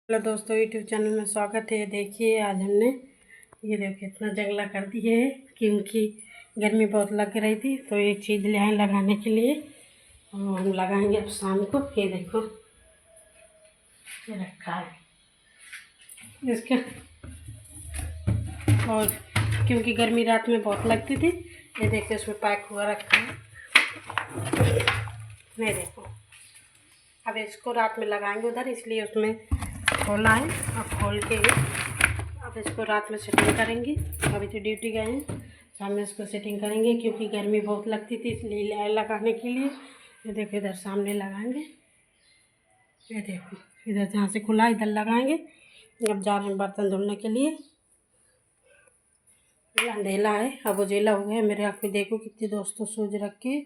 Hello दोस्तों, YouTube channel में स्वागत है। देखिए आज हमने ये देखिए इतना जंगला कर दिए है क्योंकि गर्मी बहुत लग रही थी, तो एक चीज़ ले आए लगाने के लिए और हम लगाएंगे अब शाम को। ये देखो ये रखा है इसके, और क्योंकि गर्मी रात में बहुत लगती थी, ये देखिए उसमें पैक हुआ रखा है। नहीं देखो, अब इसको रात में लगाएंगे उधर, इसलिए उसमें खोला है और खोल के अब इसको रात में सेटिंग करेंगे। अभी तो ड्यूटी गए हैं, शाम में इसको सेटिंग करेंगे क्योंकि गर्मी बहुत लगती थी, इसलिए लगाने के लिए। ये देखो इधर सामने लगाएंगे, ये देखो इधर जहाँ से खुला इधर लगाएंगे। अब जा रहे हैं बर्तन धुलने के लिए। अंधेला है, अब उजेला हो गया मेरे आँख में। देखो कितनी दोस्तों सूज रखी,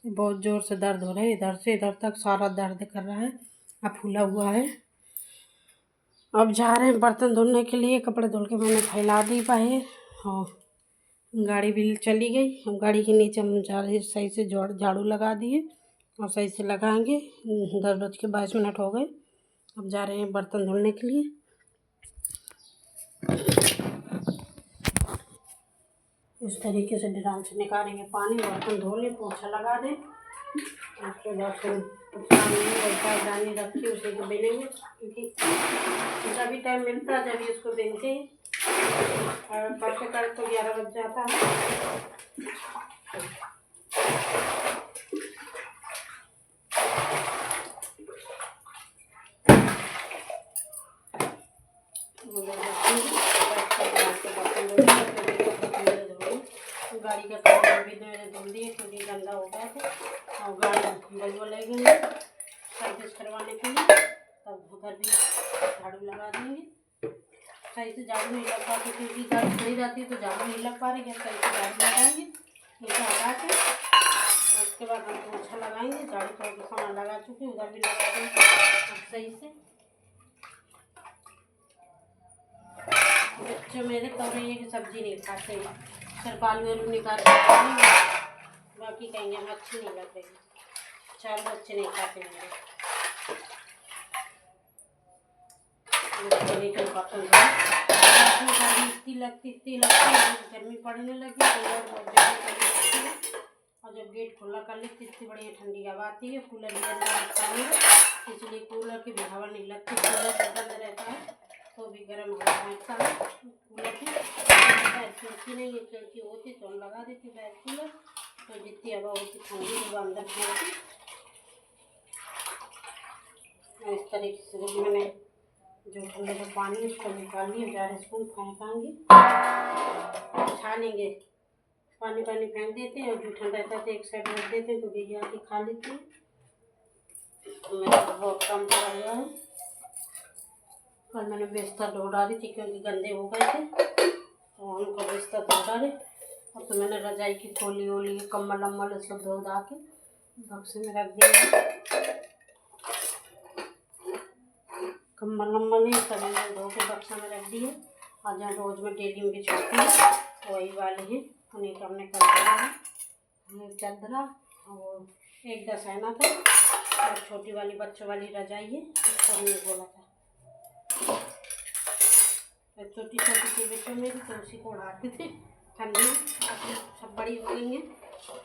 बहुत ज़ोर से दर्द हो रहा है, इधर से इधर तक सारा दर्द कर रहा है, अब फूला हुआ है। अब जा रहे हैं बर्तन धुलने के लिए। कपड़े धुल के मैंने फैला दी पाए और गाड़ी भी चली गई। अब गाड़ी के नीचे हम जा रहे सही से झाड़ू लगा दिए और सही से लगाएंगे। 10:22 हो गए। अब जा रहे हैं बर्तन धुलने के लिए। इस तरीके से ड्राम से निकालेंगे पानी, बर्तन धो लें, पोछा लगा दें। उसके बाद फिर दानी रखी उसी को बिनेंगे, क्योंकि जब भी टाइम मिलता है जब इसको बिनते हैं। और करते करते तो 11 बज जाता है। गाड़ी का टायर भी मैंने धुल दिए क्योंकि गंदा हो गया था, और गाड़ी बलवा ले गई सर्विस करवाने के लिए। तब उधर भी झाड़ू लगा देंगे। सही से झाड़ू नहीं लग पाती क्योंकि गाड़ी खड़ी रहती है तो झाड़ू नहीं लग पा रही है। सही से झाड़ू लगाएंगे, नीचे हटा के उसके बाद हम पोछा लगाएंगे। झाड़ू थोड़ा सा सामान लगा चुके, उधर भी लगा देंगे सही से। बच्चे मेरे तोरैया की सब्जी नहीं खाते, सिर्फ आलू आलू निकाल के, बाकी कहेंगे हम अच्छी नहीं लग रही। 4 बच्चे नहीं खाते मेरे। इतनी लगती गर्मी पड़ने लगी और जब गेट खुला कर लेती इतनी बढ़िया ठंडी हवा आती है। कूलर भी अंदर रखता हूँ, इसलिए कूलर की भी हवा नहीं लगती। कूलर बंद रहता है तो भी गर्म हवा फेंकता है। कूलर की खिड़की नहीं है, खिड़की होती तो हम लगा देती बैक कूलर, तो जितनी हवा होती ठंडी वो अंदर फेंकती। इस तरीके से मैंने जो ठंडे का पानी उसको निकाल लिया, 4 स्पून फेंकाएंगे, छानेंगे। पानी फेंक देते हैं और जो ठंडा रहता है एक साइड रख देते हैं तो भैया आके खा लेते हैं। मेरा बहुत कम पड़ा हुआ है। कल मैंने बिस्तर धो डाली थी क्योंकि गंदे हो गए थे, तो उनको बिस्तर धो डाले। अब तो मैंने रजाई की खोली वोली कम्बल अम्बल सब धो धा के बक्से में रख दिया। कम्बल अम्बल नहीं सब मैंने धो के बक्सा में रख दिए, और जहाँ रोज़ में डेली में बिछाती हूँ वही वाले हैं, उन्हीं को हमने कर दिया है। चादरा और एक दसाना था और छोटी वाली बच्चों वाली रजाई है, उसको हमने बोला था। छोटी छोटी थी बच्चों में भी तो उसी को उड़ाते थे ठंडी में। सब बड़ी हो गई हैं,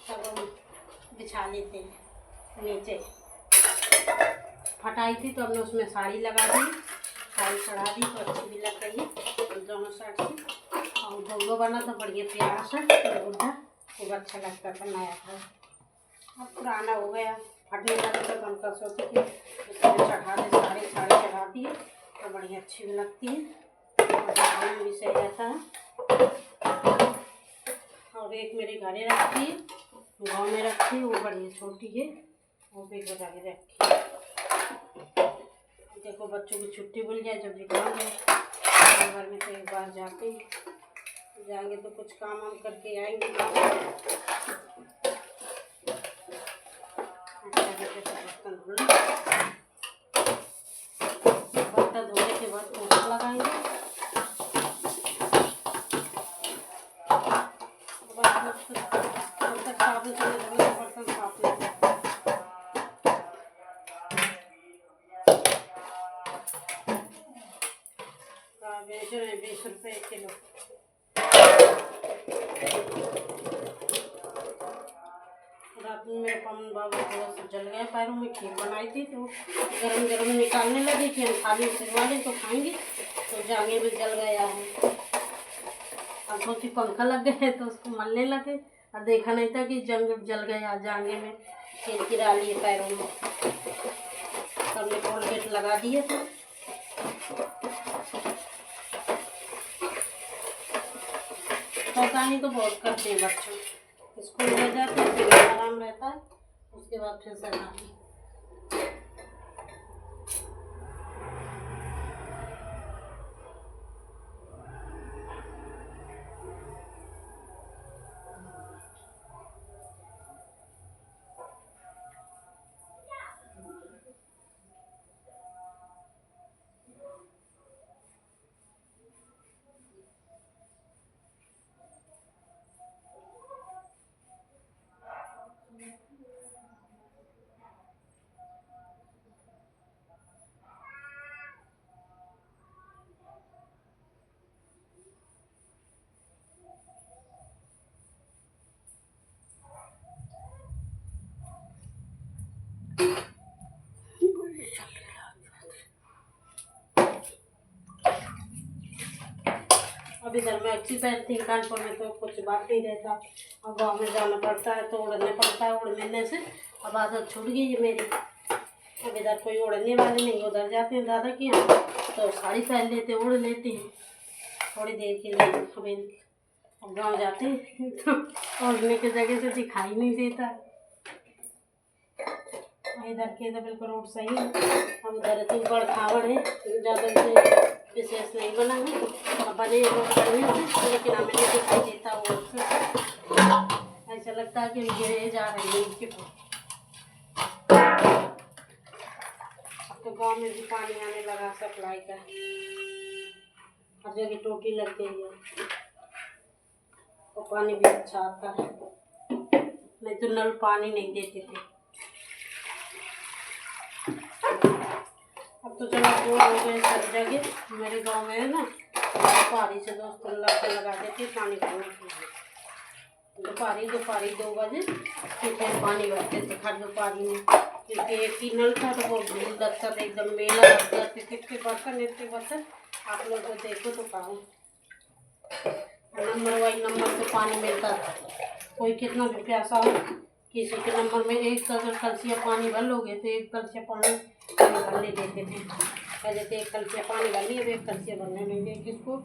सब हम बिछा लेते हैं नीचे। फटाई थी तो हमने उसमें साड़ी लगा दी, साड़ी चढ़ा दी तो अच्छी भी लग रही है दोनों साइड से। और धोलो बना तो बढ़िया प्यारा सा बुढ़ा, खूब अच्छा लगता था, नया था। अब पुराना हो गया, फटने लगा तो हम कर सोचते थे उसमें चढ़ा दे, साड़ी चढ़ा दिए तो बढ़िया अच्छी भी लगती है और भी सही रहता है। और एक मेरे घरे रखी है, गाँव में रखी है, वो बढ़िया छोटी है, वो भी बजा के रखी है। देखो बच्चों की छुट्टी मिल जाए जब निकल जाए घर में तो एक बार जाएंगे तो कुछ काम वाम करके आएंगे। बर्तन धोने के बाद पोछा लगाएंगे। जब तक साबुन से धोने बर्तन साफ नहीं। बेच रहे हैं 20 रुपये किलो। रात में मेरे पवन बाबा थोड़ा सा जल गया पैरों में, खीर बनाई थी तो गरम गरम निकालने लगी कि हम थाली सिरवा लें तो खाएंगे, तो जांघे में जल गया है। अब सोची पंखा लग गया तो उसको मलने लगे और देखा नहीं था कि जंग जल गया, जांघे में खीर गिरा लिए पैरों में। सबने कोलगेट लगा दिए थे। शैतानी तो बहुत करते हैं बच्चों, स्कूल में जाते हैं फिर आराम रहता है, उसके बाद फिर शैतानी। अब इधर मैं अच्छी पहनती हूँ, कानपुर में तो कुछ बात नहीं रहता, और गाँव में जाना पड़ता है तो उड़ने पड़ता है। उड़ने से अब आदत छूट गई है मेरी। अब इधर कोई उड़ने वाले नहीं, उधर जाते हैं दादा के यहाँ तो साड़ी पहन लेते, उड़ लेते हैं थोड़ी देर के लिए। अब गाँव जाते हैं तो उड़ने की जगह से दिखाई नहीं देता। इधर के तो बिल्कुल रोड सही है। अब उधर तो बड़ खावड़ है, ज़्यादा से विशेष नहीं बना है, अब बने रोड सही है लेकिन हमें नहीं दिखाई देता। वो ऐसा लगता है कि हम गिरे जा रहे हैं इनके ऊपर। अब तो गांव में भी पानी आने लगा सप्लाई का, हर जगह टोटी लग गई है और पानी भी अच्छा आता है, नहीं तो नल पानी नहीं देते थे। अब तो चलो बोर हो गए सब जगह। मेरे गांव में है ना दोपहरी से दोस्तों लगा देते पानी भरने के लिए। दोपहरी 2 बजे फिर पानी भरते थे हर दोपहरी में, क्योंकि एक ही नल था तो बहुत भीड़ लगता था, एकदम मेला लग गया था। कितने बर्तन इतने बर्तन, आप लोग को देखो तो कहो नंबर वाइज नंबर से पानी मिलता था। कोई कितना भी प्यासा हो, किसी के नंबर में एक कलसिया पानी भर लोगे तो 1 कलसिया पानी भरने देते थे। कहते थे 1 कलसिया पानी भर लिया, 1 कलसिया भरने देंगे, किसको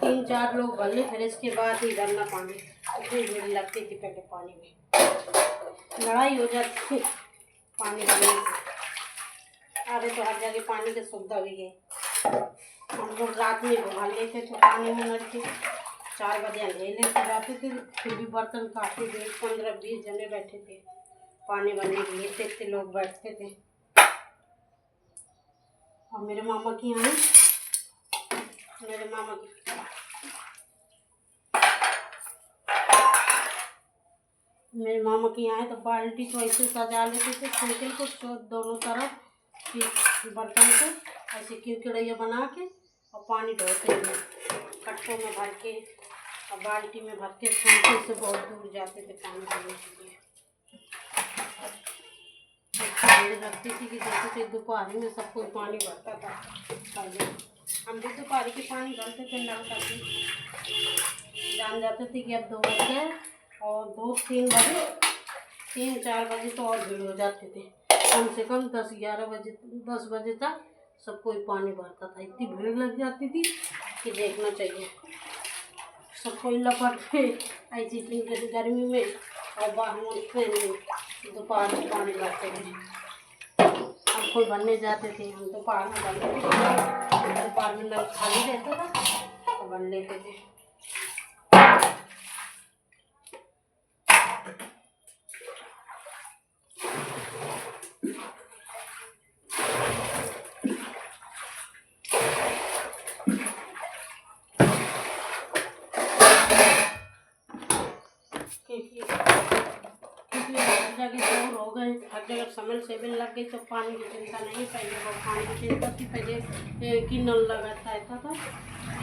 3-4 लोग भर ले, फिर इसके बाद ही भरना पानी। इतनी भीड़ लगती थी पहले पानी में, लड़ाई हो जाती थी पानी भरने से। अरे तो हर जगह पानी की सुविधा हुई है। हम लोग रात में भर लेते थे पानी में नल के, 4 बजे अंधेरे से जाते थे, फिर भी बर्तन काफ़ी देर 15-20 जने बैठे थे पानी भरने के लिए, इतने लोग बैठते थे। और मेरे मामा की यहाँ है तो बाल्टी को ऐसे सजा लेते थे, साइकिल को दोनों तरफ बर्तन को ऐसे किरकिड़िया बना के और पानी ढोते थे कट्टों में भर के और बाल्टी में भर के। साइकिल से बहुत दूर जाते थे पानी भरने के लिए। रखती थी कि जैसे कि दोपहरी में सब कोई पानी भरता था, पहले हम भी दोपहरी के पानी भरते थे नल करके। जान जाते थे कि अब 2 बज गए, और 2-3 बजे 3-4 बजे तो और भीड़ हो जाते थे। कम से कम 10 बजे तक सब कोई पानी भरता था। इतनी भीड़ लग जाती थी कि देखना चाहिए। सब कोई लपट के ऐसी गर्मी में और बाहर दोपहर में पानी भरते थे। हम कोई भरने जाते थे, हम दोपहर में भर लेते थे, दोपहर में नल खाली रहता था तो भर लेते थे। क्योंकि जगह बोर हो गए, थक अब अगर समर सेबिल लग गई तो पानी की चिंता नहीं। पहले वो पानी की चिंता थी, पहले एक ही नल लगाता रहता था,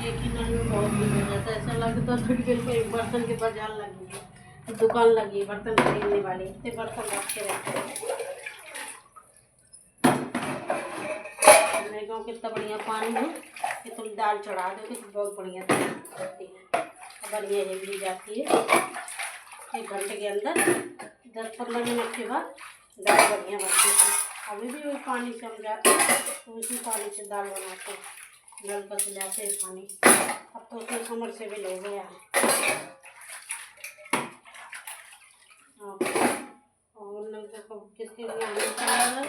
एक ही नल में बहुत दिन हो जाता, ऐसा लगता था कि बिल्कुल एक बर्तन के बाजार लगी है, दुकान लगी है बर्तन खरीदने वाली, इतने बर्तन रखते रहते हैं। मेरे गाँव कितना बढ़िया पानी है कि तुम दाल चढ़ा दोगे तो बहुत बढ़िया होती है, बढ़िया हिल जाती है। 1 घंटे के अंदर 10-15 मिनट के बाद दाल बढ़िया बनती है। अभी भी वो पानी से हम जाते हैं तो उसी पानी से दाल बनाते हैं, नल पर से जाते हैं पानी। अब तो उसमें समर से भी हो गया है। और नल को किसके लिए है,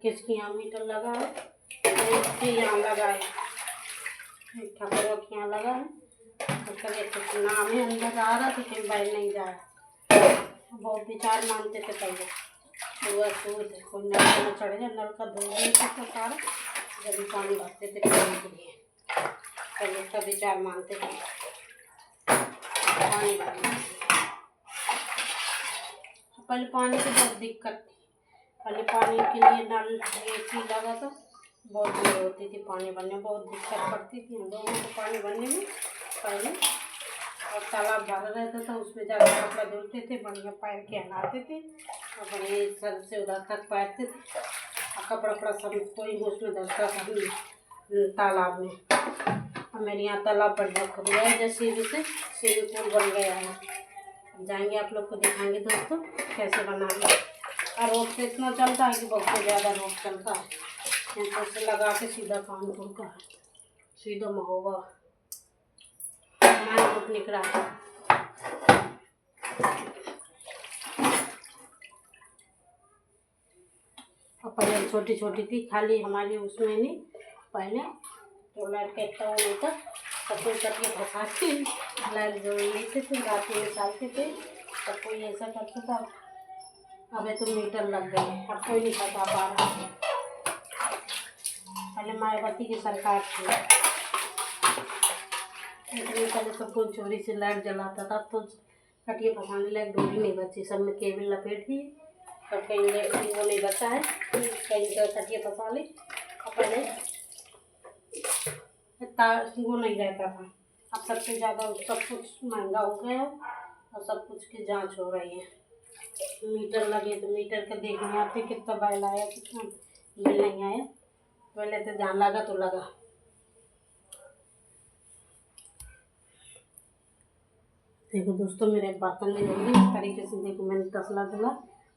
किसके यहाँ मीटर लगा है, इसके यहाँ लगा है, ठाकुर के यहाँ लगा है। तो नाम है अंदर आ रहा, तो फिर बैल नहीं जा रहा। बहुत विचार मानते थे पहले, सुबह सुबह कोई नल में चढ़ जाए, नल का धो देते थे सारा, जब भी पानी भरते थे पीने के लिए। पहले इसका विचार मानते थे पानी भरने। पहले पानी की बहुत दिक्कत थी, पहले पानी के लिए नल एक लगा था, बहुत देर होती थी पानी भरने, बहुत दिक्कत पड़ती थी हम लोगों को पानी भरने में पहले। और तालाब भरा रहता था, उसमें जाकर कपड़ा धुलते थे, बढ़िया पैर के नहाते थे और बढ़िया सर से उधर तक पैरते थे, और कपड़ा सब कोई उसमें धरता था तालाब में। और मेरे यहाँ तालाब बढ़िया खुद गया है, जैसे स्विमिंग पूल बन गया है। अब जाएंगे आप लोग को दिखाएंगे दोस्तों कैसे बनाएंगे। और रोड से इतना चलता है कि बहुत ज़्यादा रोड चलता है, यहाँ से लगा के सीधा कानपुर का है, सीधा महोबा हमारा रोड निकला है। और पहले छोटी छोटी थी, खाली हमारी उसमें नहीं, पहले तो लाइट का इतना वो नहीं था, सब कोई कटिए फंसा के लाइट जोड़ लेते थे, रात में निकालते थे, सब कोई ऐसा करता था। अब तो मीटर लग गए हैं, अब कोई नहीं फंसा पा रहा है। पहले मायावती की सरकार थी, इसलिए पहले सब कुछ चोरी से लाइट जलाता था, तो कटिए फंसाने लायक डोरी नहीं बची, सब में केबल लपेट दी, सब कहीं वो नहीं बचा है, कहीं कटिए फंसा ली। और पहले वो नहीं रहता था, अब सबसे ज़्यादा सब कुछ महंगा हो गया और सब कुछ की जांच हो रही है। मीटर लगे तो मीटर का देखने आते कितना बिल आया, कितना बिल नहीं आया, पहले तो जहाँ लगा तो लगा। देखो दोस्तों मेरे बर्तन में होंगे इस तरीके से, देखो मैंने तसला धुला,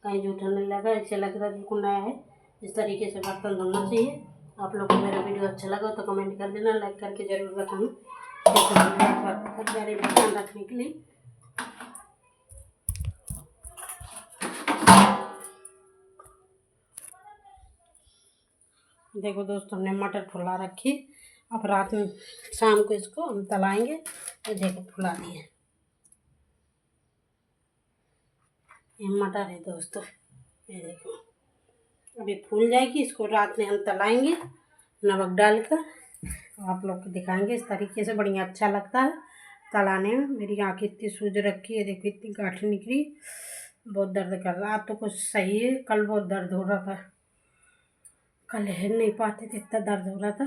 कहीं जूठा नहीं लगा, ऐसे लग रहा है बिल्कुल नया है। इस तरीके से बर्तन धोना चाहिए। आप लोग को मेरा वीडियो अच्छा लगा तो कमेंट कर देना, लाइक करके ज़रूर बताना मेरे बर्तन रखने के लिए। देखो दोस्तों हमने मटर फुला रखी, अब रात में शाम को इसको हम तलाएंगे। तो देखो फुला दिए, ये मटर है दोस्तों, ये देखो अभी फूल जाएगी, इसको रात में हम तलाएंगे नमक डालकर, आप लोग को दिखाएंगे इस तरीके से, बढ़िया अच्छा लगता है तलाने में। मेरी आँख इतनी सूज रखी है, देखो इतनी गांठें निकली, बहुत दर्द कर रहा है। आज तो कुछ सही है, कल बहुत दर्द हो रहा था, कल हिल नहीं पाते थे, इतना दर्द हो रहा था।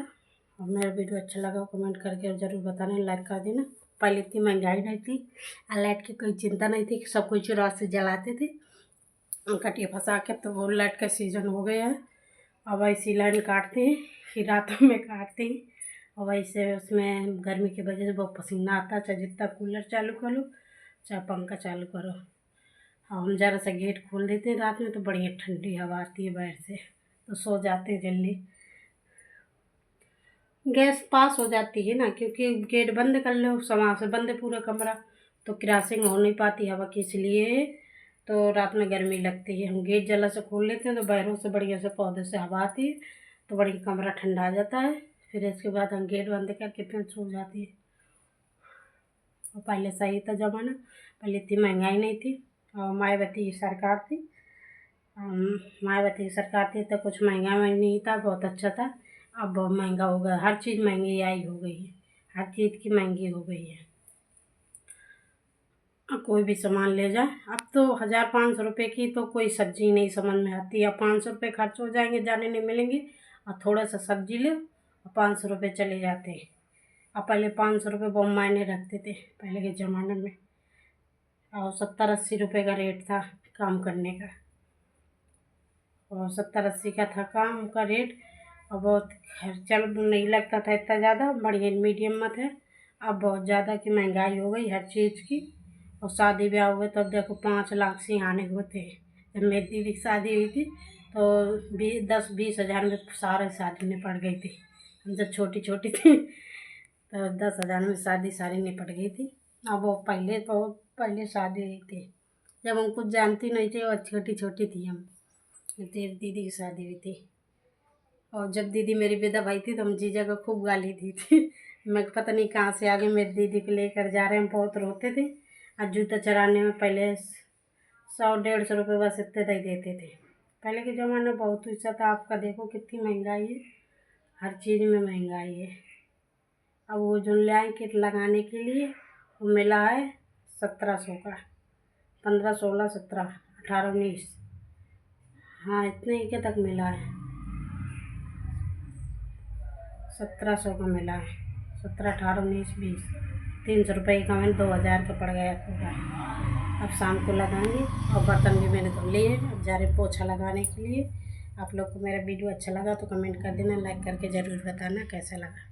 और मेरा वीडियो अच्छा लगा कमेंट करके ज़रूर बताना, लाइक कर देना। पहले इतनी महंगाई नहीं थी और लाइट की कोई चिंता नहीं थी, सब कोई चुरा से जलाते थे कटिए फंसा के। तो वो लाइट का सीज़न हो गया है, अब ऐसी लाइन काटते हैं, फिर रातों में काटते हैं, और वैसे उसमें गर्मी की वजह से बहुत पसीना आता है, चाहे जितना कूलर चालू करो चाहे पंखा चालू करो। हम ज़रा सा गेट खोल देते हैं रात में तो बढ़िया ठंडी हवा आती है बाहर से, तो सो जाते हैं जल्दी। गैस पास हो जाती है ना, क्योंकि गेट बंद कर लो, समाज से बंद है पूरा कमरा, तो क्रॉसिंग हो नहीं पाती हवा की, इसलिए तो रात में गर्मी लगती है। हम गेट जला से खोल लेते हैं तो बाहरों से बढ़िया से पौधे से हवा आती है, तो बड़ी कमरा ठंडा आ जाता है। फिर इसके बाद हम गेट बंद करके फिर सो जाती है। और पहले सही था ज़माना, पहले इतनी महंगाई नहीं थी, और मायावती सरकार थी, मायावती सरकार थी तो कुछ महंगा नहीं था, बहुत अच्छा था। अब बहुत महंगा हो गया, हर चीज़ महंगाई हो गई है, हर चीज़ की महंगी हो गई है। कोई भी सामान ले जाए। अब तो 1500 रुपये की तो कोई सब्जी नहीं समझ में आती। अब 500 रुपये खर्च हो जाएंगे, जाने नहीं मिलेंगे, और थोड़ा सा सब्जी लो और 500 रुपये चले जाते हैं। अब पहले 500 रुपये बहुत मायने रखते थे पहले के ज़माने में, और 70-80 रुपये का रेट था काम करने का, और 70-80 का था काम का रेट, और बहुत खर्चा नहीं लगता था इतना ज़्यादा, बढ़िया मीडियम में थे। अब बहुत ज़्यादा की महंगाई हो गई हर चीज़ की, और शादी ब्याह हुए तब देखो 5 लाख से आने होते हैं। जब मेरी दीदी की शादी हुई थी तो 10-20 हज़ार में सारे शादी निपट गई थी। हम जब छोटी छोटी थी तो 10 हज़ार में शादी सारी निपट गई थी। अब वो बहुत पहले शादी हुई थी, जब हम कुछ जानती नहीं थी और छोटी छोटी थी हम, तेरी दीदी की शादी हुई थी। और जब दीदी मेरी विदा भाई थी तो हम जीजा को खूब गाली दी थी। मैं पता नहीं कहाँ से आगे मेरी दीदी को लेकर जा रहे हैं, बहुत रोते थे। और जूता चराने में पहले 100-150 रुपये बस इतने दे देते थे। पहले के ज़माने में बहुत पैसा था। आपका देखो कितनी महंगाई है, हर चीज़ में महंगाई है। अब वो जो लाए किट लगाने के लिए वो मिला है 1700 का, 15, 16, 17, 18, 19, हाँ इतने ही के तक मिला है। 1700 का मिला है, 17, 18, 19, 20, 300 रुपये का मैंने 2000 का पड़ गया पूरा। अब शाम को लगाएंगे, और बर्तन भी मैंने धुल लिए हैं, अब जा रहे पोछा लगाने के लिए। आप लोग को मेरा वीडियो अच्छा लगा तो कमेंट कर देना, लाइक करके ज़रूर बताना कैसा लगा।